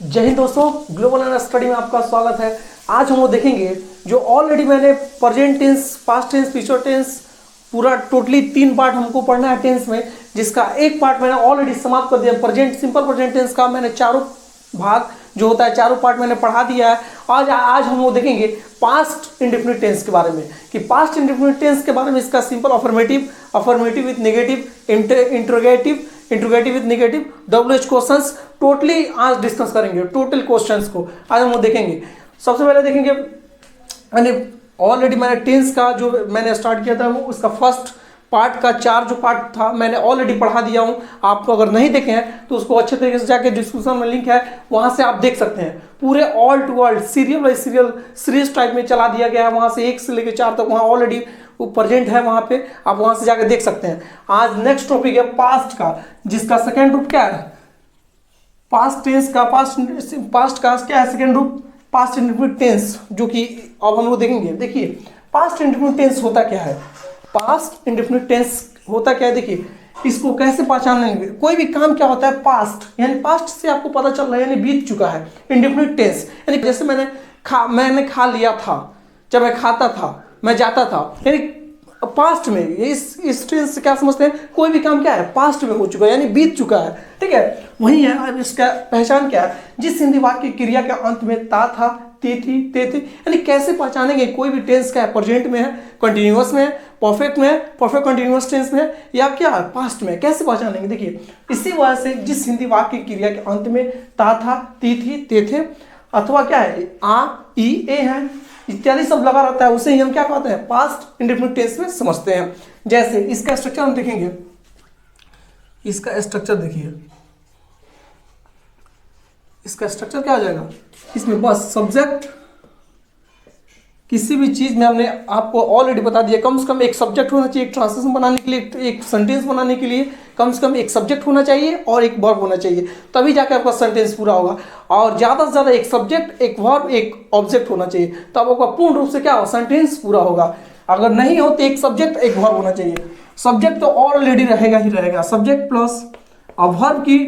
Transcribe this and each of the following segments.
जय हिंद दोस्तों, global and study में आपका स्वागत है। आज हम वो देखेंगे जो ऑलरेडी मैंने present tense, past tense, future tense पूरा टोटली 3 पार्ट हमको पढ़ना है टेंस में, जिसका एक पार्ट मैंने ऑलरेडी समाप्त कर दिया। प्रेजेंट सिंपल प्रेजेंट टेंस का मैंने चारों भाग जो होता है चारों पार्ट मैंने पढ़ा दिया है। आज हम वो देखेंगे पास्ट इंडेफिनिट टेंस के बारे में कि पास्ट इंडेफिनिट टेंस के बारे में इसका simple affirmative with negative, interrogative with negative, WH questions totally आज डिस्कस करेंगे। टोटल क्वेश्चंस को आज हम वो देखेंगे। सबसे पहले देखेंगे मैंने टेंस का जो मैंने स्टार्ट किया था वो उसका फर्स्ट पार्ट का 4 जो पार्ट था मैंने ऑलरेडी पढ़ा दिया हूँ। आपको अगर नहीं देखे हैं तो उसको अच्छे तरीके से जाके डिस्क्रिप्शन में लिंक है, वहाँ से आप देख सकते हैं। पूरे all to all serial by series type में चला दिया गया है, वहाँ से 1 से लेकर 4 तक वहाँ ऑलरेडी वो प्रेजेंट है, वहाँ पे आप वहाँ से जाकर देख सकते हैं। आज नेक्स्ट टॉपिक है पास्ट का, जिसका सेकेंड रूप क्या है? पास्ट टेंस का पास्ट का क्या है सेकेंड रूप? पास्ट इंडेफिनिट टेंस, जो कि अब हम लोग देखेंगे। देखिए पास्ट इंडेफिनिट टेंस होता क्या है? पास्ट इंडेफिनिट टेंस होता क्या है? देखिए इसको कैसे पहचान लेंगे। कोई भी काम क्या होता है? पास्ट, यानी पास्ट से आपको पता चल रहा है, यानी बीत चुका है। इंडेफिनिट टेंस यानी जैसे मैंने खा लिया था, जब मैं खाता था, मैं जाता था, यानी पास्ट में। इस टेंस से क्या समझते हैं? कोई भी काम क्या है? पास्ट में हो चुका है, यानी बीत चुका है। ठीक है, वही है। अब इसका पहचान क्या है? जिस हिंदी वाक्य की क्रिया के अंत में ता था, ती थी, ते थे, यानी कैसे पहचानेंगे कोई भी टेंस क्या है? प्रेजेंट में है, कंटिन्यूअस में है, परफेक्ट में है, परफेक्ट कंटिन्यूअस टेंस में है, या क्या है पास्ट में? कैसे पहचानेंगे? देखिए इसी वजह से जिस हिंदी वाक्य की क्रिया के अंत में ता था, ती थी, ते थे, अथवा क्या है आ, ई, ए है इत्यादि सब लगा रहता है, उसे ही हम क्या कहते हैं? पास्ट इंडेफिनिट टेंस में समझते हैं। जैसे इसका स्ट्रक्चर हम देखेंगे। इसका स्ट्रक्चर देखिए, इसका स्ट्रक्चर क्या हो जाएगा? इसमें बस सब्जेक्ट, किसी भी चीज में हमने आपको ऑलरेडी बता दिया, कम से कम एक सब्जेक्ट होना चाहिए। एक ट्रांसलेशन बनाने के लिए, एक सेंटेंस बनाने के लिए कम से कम एक सब्जेक्ट होना चाहिए और एक वर्ब होना चाहिए, तभी जाकर आपका सेंटेंस पूरा होगा। और ज़्यादा से ज़्यादा एक सब्जेक्ट, एक वर्ब, एक ऑब्जेक्ट होना चाहिए, तब आपका पूर्ण रूप से क्या हो? सेंटेंस पूरा होगा। अगर नहीं हो तो एक सब्जेक्ट, एक वर्ब होना चाहिए। सब्जेक्ट तो ऑलरेडी रहेगा ही रहेगा, सब्जेक्ट प्लस वर्ब की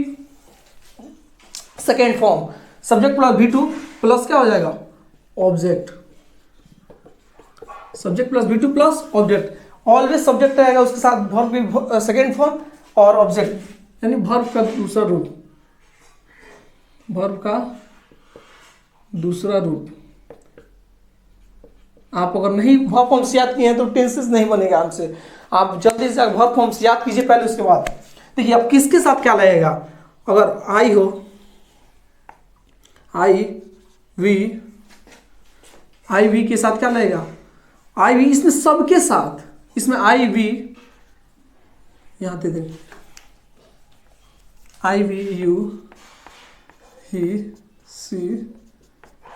second form, subject plus V2 plus क्या हो जाएगा? Object. Subject plus V2 plus object. Always subject रहेगा, उसके साथ वर्ब की सेकेंड फॉर्म और ऑब्जेक्ट, यानी वर्ब का दूसरा रूप, वर्ब का दूसरा रूप। आप अगर नहीं वर्ब फॉर्म्स याद किए हैं तो टेंसेस नहीं बनेगा हमसे। आप जल्दी से वर्ब फॉर्म्स याद कीजिए पहले, उसके बाद देखिए अब किसके साथ क्या लगेगा। अगर आई हो, आई वी के साथ क्या लगेगा? आई वी, इसमें सबके साथ, इसमें आई वी, यहां दे दें I we, you, he, she,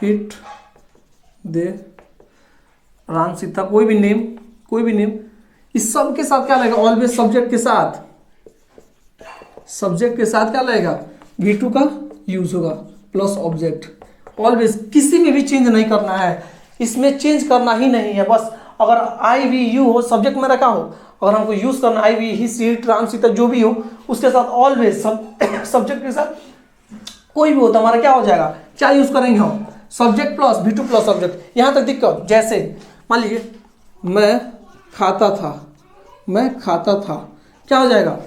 it, they, Ram, Sita, कोई भी नेम, इस सब के साथ क्या लगेगा? ऑलवेज सब्जेक्ट के साथ, सब्जेक्ट के साथ क्या लगेगा? V2 का यूज होगा प्लस ऑब्जेक्ट। ऑलवेज, किसी में भी चेंज नहीं करना है, इसमें चेंज करना ही नहीं है। बस अगर आई वी यू हो, सब्जेक्ट मेरा क्या हो, अगर हमको यूज करना I we, he, she, it, Ram, Sita, जो भी हो, उसके साथ ऑलवेज सब्जेक्ट के साथ कोई भी हो तो हमारा क्या हो जाएगा? क्या यूज करेंगे हम? Subject plus V2 plus object. यहां तक दिक्कत, जैसे मान लीजिए मैं खाता था, क्या हो जाएगा?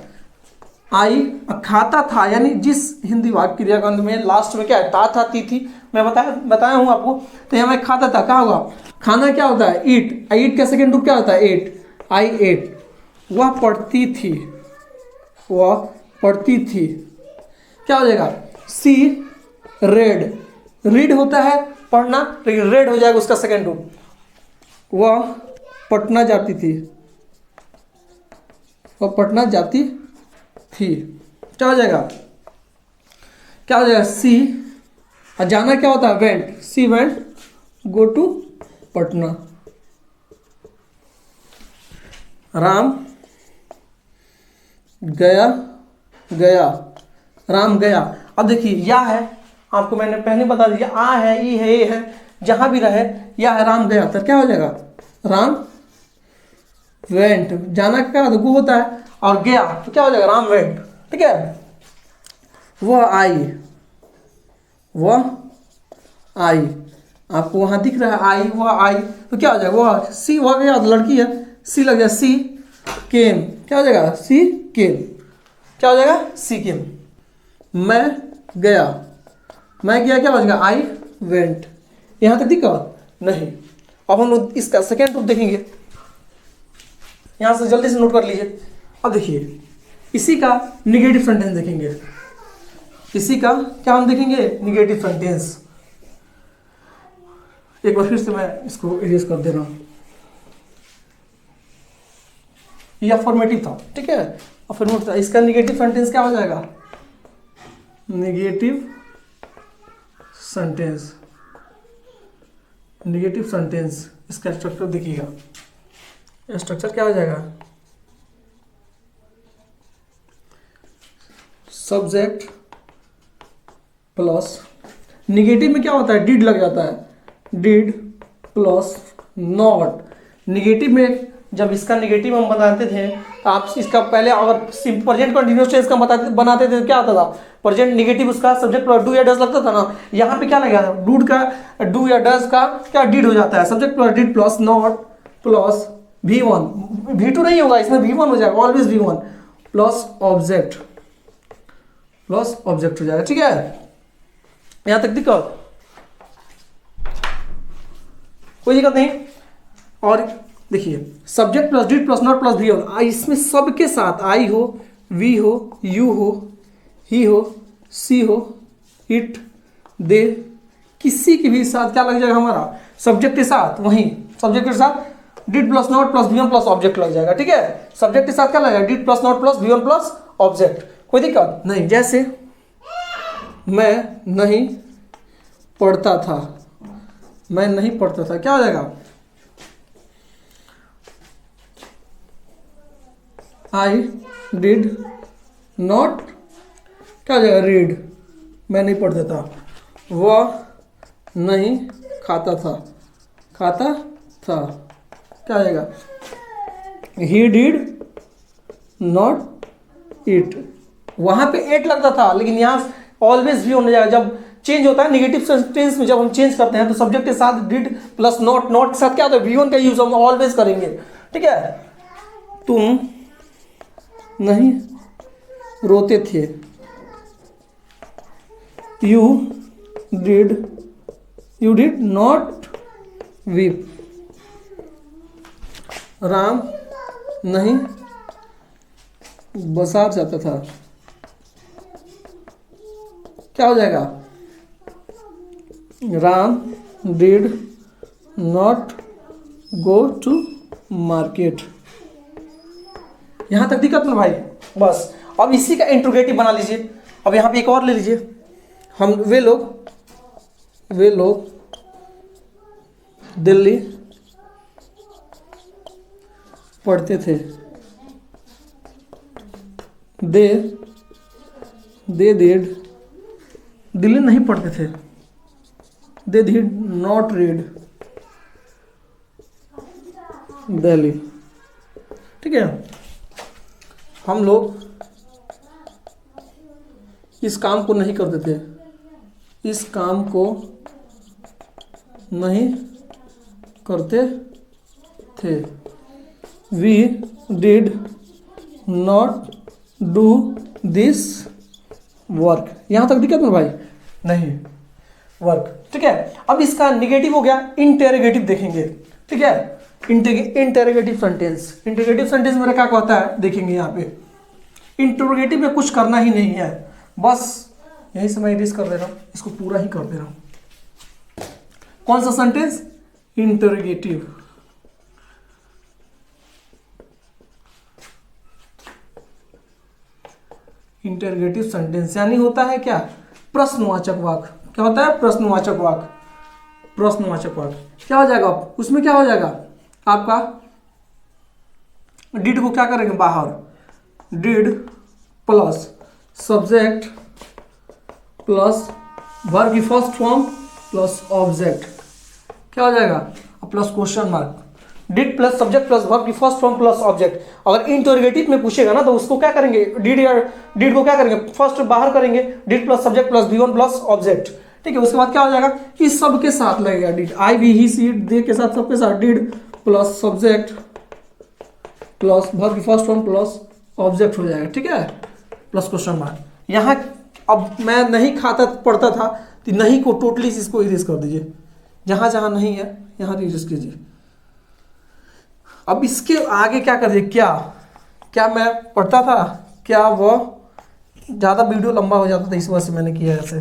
आई, खाता था, यानी जिस हिंदी वाक्य क्रिया अंत में लास्ट में क्या है? ता था, ती थी, मैं बताया हूं आपको। तो यहाँ मैं खाता था, क्या होगा? खाना क्या होता है? ईट। ईट का सेकेंड रूप क्या होता है? एट। आई एट। वह पढ़ती थी, क्या हो जाएगा? सी रेड। रीड होता है पढ़ना, लेकिन रेड हो जाएगा उसका सेकेंड रूप। वह पटना जाती थी, क्या हो जाएगा? सी, और जाना क्या होता है? Went. She went, go to Patna. Ram गया, राम गया। अब देखिए या है, आपको मैंने पहले बता दिया, आ है, ई है, ए है, जहां भी रहे या है। राम गया तो क्या हो जाएगा? राम वेंट। जाना क्या गो होता है, और गया तो क्या हो जाएगा? राम वेंट। ठीक है, वह आई, वह आई, आपको वहां दिख रहा है आई, वह आई, तो क्या हो जाएगा, वह सी, वह क्या लड़की है, सी लग जाएगा, सी केम, क्या हो जाएगा, सी केम, क्या हो जाएगा, सी केम। मैं गया, मैं गया, क्या हो जाएगा, आई वेंट। यहां तक दिक्कत नहीं। अब हम लोग इसका सेकेंड रूप देखेंगे, यहां से जल्दी से नोट कर लीजिए। अब देखिए इसी का निगेटिव सेंटेंस देखेंगे, इसी का क्या हम देखेंगे, निगेटिव सेंटेंस। एक बार फिर से मैं इसको इरेज कर दे रहा हूं, ये अफर्मेटिव था, ठीक है, अफर्मेटिव था। इसका निगेटिव सेंटेंस क्या हो जाएगा, निगेटिव सेंटेंस, निगेटिव सेंटेंस। इसका स्ट्रक्चर देखिएगा, स्ट्रक्चर क्या हो जाएगा, सब्जेक्ट प्लस, निगेटिव में क्या होता है, डिड लग जाता है, डिड प्लस नॉट। निगेटिव में जब इसका निगेटिव हम बनाते थे तो आप इसका पहले अगर प्रेजेंट कंटिन्यूअस टेंस का बनाते थे तो क्या आता था, प्रेजेंट निगेटिव उसका सब्जेक्ट प्लस डू या डज लगता था ना, यहाँ पे क्या लगेगा, डूड का डू या डज का क्या डिड हो जाता है, subject plus did plus not plus V1, V2 नहीं होगा इसमें, V1 हो जाएगा, always V1 plus object, plus object हो जाएगा, ठीक है। यहां तक दिक्कत, कोई दिक्कत नहीं। और देखिए subject plus did plus not plus V1, इसमें सबके साथ आई हो, वी हो, यू हो, ही हो, सी हो, इट, दे, किसी के भी साथ क्या लग जाएगा हमारा, सब्जेक्ट के साथ, वहीं सब्जेक्ट के साथ did plus not plus V1 plus object लग जाएगा, ठीक है। सब्जेक्ट के साथ क्या लगेगा, did plus not plus V1 plus object, कोई दिक्कत नहीं। जैसे मैं नहीं पढ़ता था, मैं नहीं पढ़ता था, क्या हो जाएगा, आई डिड नॉट, क्या हो जाएगा, रीड, मैं नहीं पढ़ता था। वह नहीं खाता था, खाता था, क्या हो जाएगा, ही डिड नॉट ईट। वहां पे एट लगता था लेकिन यहाँ ऑलवेज भी होने जाएगा। जब चेंज होता है निगेटिव सेंटेंस में, जब हम चेंज करते हैं तो सब्जेक्ट के साथ डिड प्लस नॉट, नॉट के साथ क्या होता है, V1 का यूज हम ऑलवेज करेंगे, ठीक है। तुम नहीं रोते थे, you did not weep. Ram नहीं बाजार जाता था, क्या हो जाएगा, Ram did not go to market. यहां तक दिक्कत ना भाई, बस। अब इसी का इंट्रोगेटिव बना लीजिए। अब यहां पे एक और ले लीजिए, हम वे लोग दिल्ली पढ़ते थे, दे डिड, दिल्ली नहीं पढ़ते थे, they did not read Delhi, ठीक है। हम लोग इस काम को नहीं करते थे, इस काम को नहीं करते थे, we did not do this work. यहां तक दिक्कत ना भाई, नहीं वर्क, ठीक है। अब इसका निगेटिव हो गया, इंटेरोगेटिव देखेंगे, ठीक है। इंटेरोगेटिव सेंटेंस, इंटेरोगेटिव सेंटेंस मेरा क्या कहता है देखेंगे। यहाँ पे इंटेरोगेटिव में कुछ करना ही नहीं है, बस यहीं से मैं इरेज कर दे रहा हूं, इसको पूरा ही कर दे रहा हूं। कौन सा सेंटेंस, इंटेरोगेटिव। इंटेरोगेटिव सेंटेंस यानी होता है क्या, प्रश्नवाचक वाक्य। क्या होता है, प्रश्नवाचक वाक्य, प्रश्नवाचक वाक्य। क्या हो जाएगा उसमें, क्या हो जाएगा आपका, डिड को क्या करेंगे बाहर, did plus subject plus verb की फर्स्ट फॉर्म प्लस ऑब्जेक्ट, क्या हो जाएगा, plus question mark. Did plus subject plus verb की फर्स्ट फॉर्म प्लस ऑब्जेक्ट। अगर इंटरोगेटिव में पूछेगा ना तो उसको क्या करेंगे, डिड को क्या करेंगे, फर्स्ट बाहर करेंगे, did plus subject plus V1 plus object, ठीक है। उसके बाद क्या हो जाएगा, इस सब के साथ लगेगा डिड, आई वी ही सी दे के साथ सबके साथ did plus subject plus verb की फर्स्ट फॉर्म प्लस ऑब्जेक्ट हो जाएगा, ठीक है, प्लस क्वेश्चन मार्क। यहाँ अब मैं नहीं खाता पढ़ता था तो नहीं को टोटली इसको इरेज कर दीजिए, जहां जहां नहीं है यहाँ इरेज कीजिए। अब इसके आगे क्या कर दीजिए, क्या क्या मैं पढ़ता था, क्या वह ज़्यादा वीडियो लंबा हो जाता था, इस वजह से मैंने किया ऐसे,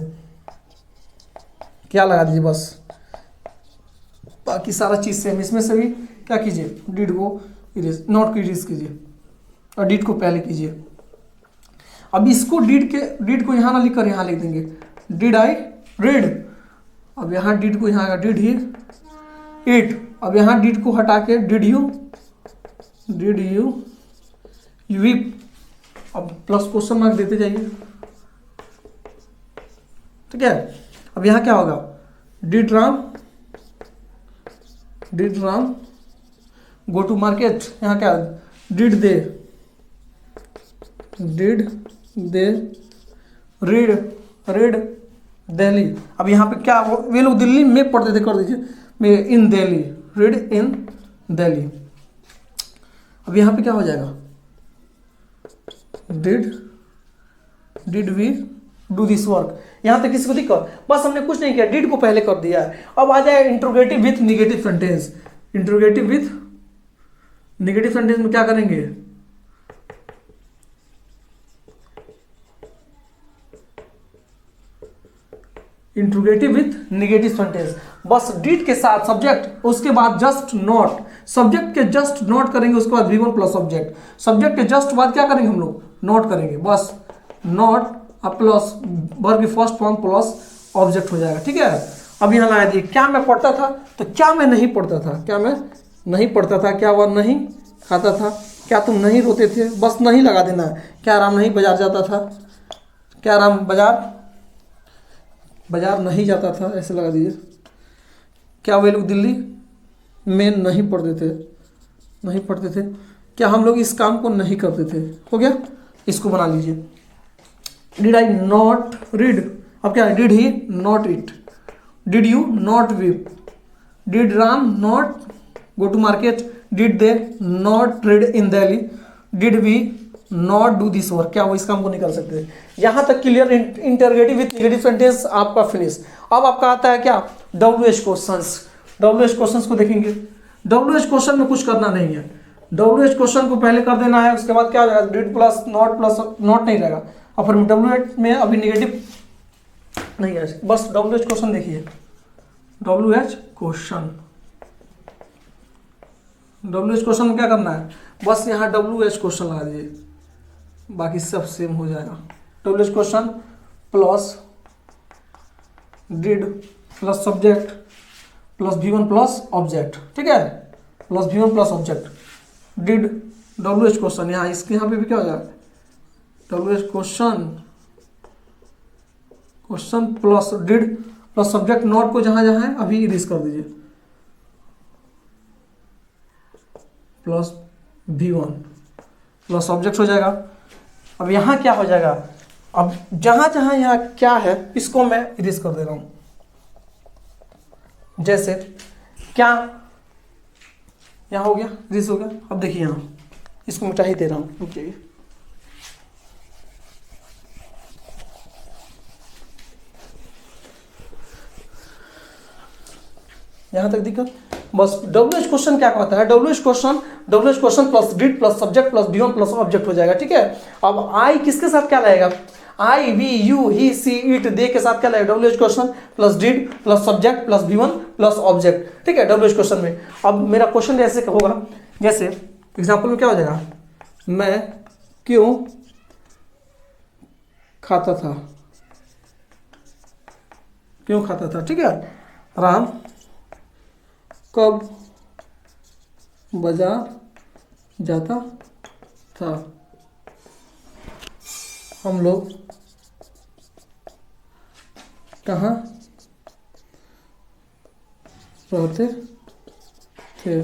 क्या लगा दीजिए बस, बाकी सारा चीज़ सेम। इसमें से भी क्या कीजिए, डिड को इरेज, नॉट को इरेज कीजिए और डिड को पहले कीजिए। अब इसको डिड को यहाँ ना लिख कर यहाँ लिख देंगे, डिड आई रीड। अब यहाँ डिड को यहाँ आएगा, डिड ही इट। अब यहाँ डिड को हटा के डिड यू वीप। अब प्लस क्वेश्चन मार्क देते जाइए, ठीक है। अब यहाँ क्या होगा, did Ram go to market. यहाँ क्या, डिड दे रीड दिल्ली। अब यहाँ पे क्या, वे लोग दिल्ली में पढ़ते थे, कर दीजिए मैं in Delhi, read in Delhi. अब यहाँ पे क्या हो जाएगा, did we do this work. यहाँ तक किसी को दिक्कत, बस हमने कुछ नहीं किया, डिड को पहले कर दिया है। अब आ जाए interrogative with negative sentence. Interrogative with negative sentence में क्या करेंगे, इंट्रोगेटिव विथ निगेटिव सेंटेंस, बस डिड के साथ सब्जेक्ट, उसके बाद जस्ट नॉट, सब्जेक्ट के जस्ट नॉट करेंगे, उसके बाद V1 प्लस सब्जेक्ट, सब्जेक्ट के जस्ट बाद क्या करेंगे हम लोग, नॉट करेंगे, बस नॉट प्लस वर्ब की फर्स्ट फॉर्म प्लस ऑब्जेक्ट हो जाएगा, ठीक है। अब यहाँ लगा दिए, क्या मैं पढ़ता था, तो क्या मैं नहीं पढ़ता था, क्या मैं नहीं पढ़ता था, क्या वह नहीं खाता था, क्या तुम नहीं रोते थे, बस नहीं लगा देना है। क्या राम नहीं बाजार जाता था, क्या राम बाजार नहीं जाता था, ऐसे लगा दीजिए। क्या वे लोग दिल्ली में नहीं पढ़ते थे, क्या हम लोग इस काम को नहीं करते थे, हो गया। इसको बना लीजिए, डिड आई नॉट रीड। अब क्या है, did he not it, did you not weep, did Ram not go to market, did they not read in Delhi, did we not do this work. क्या वो इस काम को नहीं कर सकते। यहाँ तक clear, interrogative with negative sentence आपका फिनिश। अब आपका आता है क्या, WH क्वेश्चंस। WH क्वेश्चंस को देखेंगे, WH क्वेश्चन में कुछ करना नहीं है, WH क्वेश्चन को पहले कर देना है, उसके बाद क्या हो जाएगा, डिड प्लस नॉट नहीं रहेगा, और फिर WH में अभी नेगेटिव नहीं है, बस WH क्वेश्चन देखिए, WH क्वेश्चन में क्या करना है, बस यहाँ WH क्वेश्चन लगा दीजिए, बाकी सब सेम हो जाएगा। WH question plus did plus subject plus V1 plus object, ठीक है, plus V1 plus object, did WH question, यहाँ इसके यहाँ पे भी क्या हो जाएगा, WH question plus did plus subject, note को जहां जहां है अभी इरेज कर दीजिए, प्लस V1 प्लस ऑब्जेक्ट हो जाएगा। अब यहाँ क्या हो जाएगा, अब जहां जहां यहाँ क्या है इसको मैं इरेज कर दे रहा हूं, जैसे क्या यहाँ हो गया, इरेज हो गया। अब देखिए यहाँ इसको मिटा ही दे रहा हूं, रुकिए, यहाँ तक दिक्कत, बस WH क्वेश्चन क्या कहता है, WH question plus did plus subject plus V1 plus object हो जाएगा, ठीक है। अब आई किसके साथ क्या लगेगा, I we you he she it they के साथ क्या लगेगा, WH question plus did plus subject plus V1 plus object, ठीक है, WH क्वेश्चन में। अब मेरा क्वेश्चन ऐसे होगा, जैसे एग्जाम्पल में क्या हो जाएगा, मैं क्यों खाता था, ठीक है, राम कब बाजार जाता था, हम लोग कहाँ रहते थे,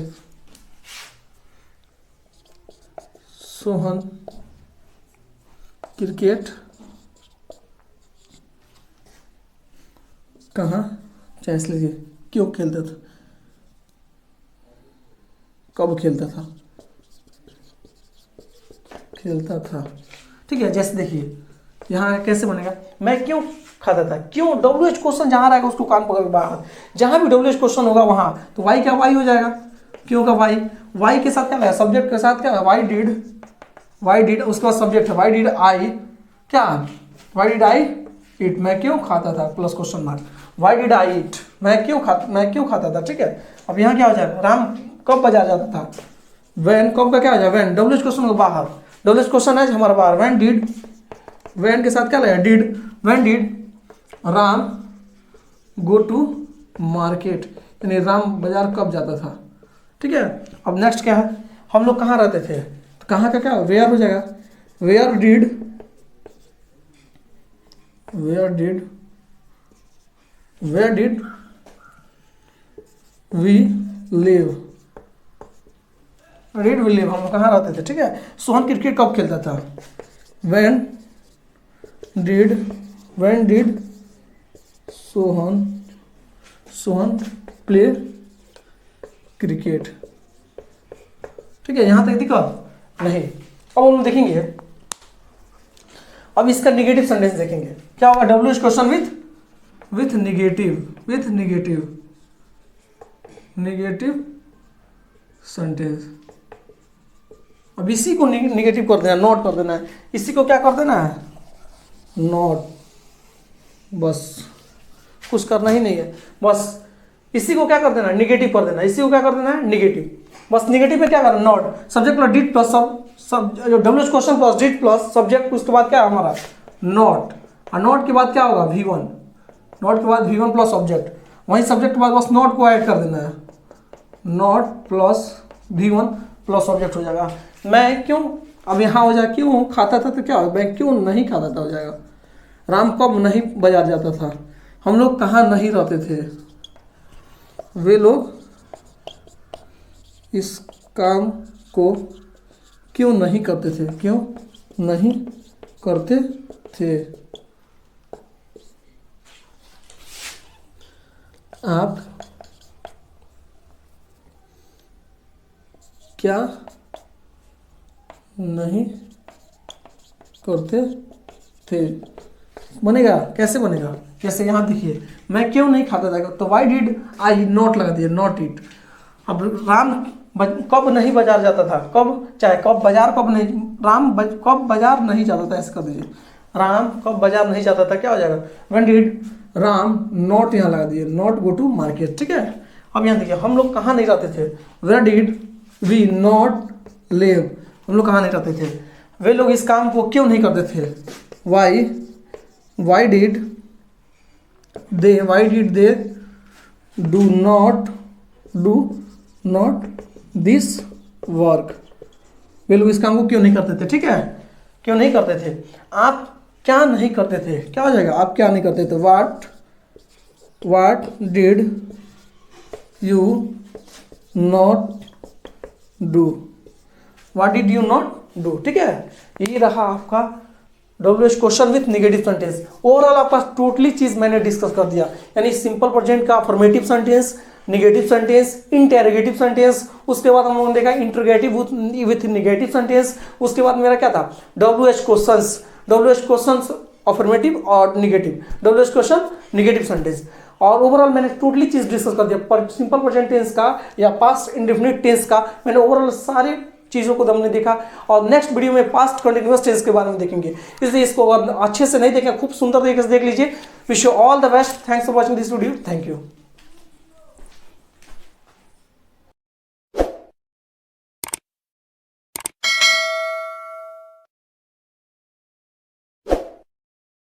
सोहन क्रिकेट कहाँ चांस लीजिए, क्यों खेलता था, कब खेलता था, खेलता था। ठीक है, जैसे देखिए यहाँ कैसे बनेगा, मैं क्यों खाता था, क्यों डब्ल्यू एच क्वेश्चन जहाँ रहेगा उसको कान पकड़ के बाहर, जहाँ भी डब्ल्यू एच क्वेश्चन होगा वहाँ तो वाई क्या वाई हो जाएगा, क्यों का वाई, वाई के साथ क्या है, सब्जेक्ट के साथ क्या है, वाई डिड उसके बाद सब्जेक्ट है वाई डिड आई, क्या वाई डिड आई ईट, मैं क्यों खाता था plus question mark, why did I eat, मैं क्यों खाता था। ठीक है, अब यहाँ क्या हो जाएगा, राम कब बाजार जाता था, वैन कब का क्या हो जाएगा, वैन डब्ल्यू एच क्वेश्चन को बाहर, डब्ल्यू एच क्वेश्चन है हमारा बाहर, वैन डिड, वैन के साथ क्या लगेगा did, when did Ram go to market, यानी राम बाजार कब जाता था। ठीक है, अब नेक्स्ट क्या है, हम लोग कहाँ रहते थे, तो कहाँ का क्या वेयर हो जाएगा, where did we live, read we live, हम लोग कहाँ रहते थे। ठीक है, सोहन क्रिकेट कब खेलता था, when did Sohan play cricket. ठीक है, यहाँ तक दिक्कत नहीं। अब हम देखेंगे, अब इसका निगेटिव सेंटेंस देखेंगे, क्या होगा, W H question with negative sentence. अब इसी को निगेटिव कर देना, नॉट कर देना है, इसी को क्या कर देना है, नॉट, बस कुछ करना ही नहीं है, बस इसी को क्या कर देना है, निगेटिव कर देना, इसी को क्या कर देना है, निगेटिव, बस निगेटिव में क्या करना, not, subject plus did plus सब W H question plus did plus subject, उसके बाद क्या है हमारा नॉट, और नॉट के बाद क्या होगा V1, नॉट के बाद V1 प्लस सब्जेक्ट, वहीं सब्जेक्ट के बाद बस नॉट को ऐड कर देना है, not plus V1 plus subject हो जाएगा। मैं क्यों, अब यहाँ हो जाएगा क्यों खाता था, तो क्या हो, मैं क्यों नहीं खाता था हो जाएगा, राम कब नहीं बाजार जाता था, हम लोग कहाँ नहीं रहते थे, वे लोग इस काम को क्यों नहीं करते थे, क्यों नहीं करते थे, आप क्या नहीं करते थे। बनेगा कैसे बनेगा, जैसे यहाँ देखिए मैं क्यों नहीं खाता था, तो वाई डिड आई नॉट लगा दिया, नॉट इट। अब राम कब नहीं बाजार जाता था, कब चाहे कब बाजार कब नहीं, कब बाजार नहीं जाता था, ऐसे कर दीजिए, राम कब बाजार नहीं जाता था, क्या हो जाएगा, व्हेन डिड राम नॉट, यहाँ लगा दिए नॉट गो टू मार्केट। ठीक है, अब यहाँ देखिए हम लोग कहाँ नहीं रहते थे, where did we not live, हम लोग कहाँ नहीं रहते थे, वे लोग इस काम को क्यों नहीं करते थे, why did they do not this work, वे लोग इस काम को क्यों नहीं करते थे। ठीक है, क्यों नहीं करते थे, आप क्या नहीं करते थे, क्या हो जाएगा, आप क्या नहीं करते थे, what did you not do, what did you not do. ठीक है, ये रहा आपका W H question with negative sentence. Overall आपका टोटली चीज मैंने डिस्कस कर दिया, यानी सिंपल प्रेजेंट का affirmative sentence, negative sentence, interrogative sentence, उसके बाद हम लोगों ने देखा इंटरोगेटिव विथ निगेटिव सेंटेंस, उसके बाद मेरा क्या था डब्ल्यू एच क्वेश्चंस अफर्मेटिव और negative, W H question negative sentence. और ओवरऑल मैंने टोटली चीज डिस्कस कर दिया, पर सिंपल प्रेजेंट टेंस का या पास्ट इंडेफिनिट टेंस का मैंने ओवरऑल सारे चीज़ों को हमने देखा, और नेक्स्ट वीडियो में पास्ट कंटिन्यूअस टेंस के बारे में देखेंगे, इसलिए इसको अगर अच्छे से नहीं देखें खूब सुंदर तरीके से देख लीजिए। Wish you all the best, thanks for watching this video, thank you.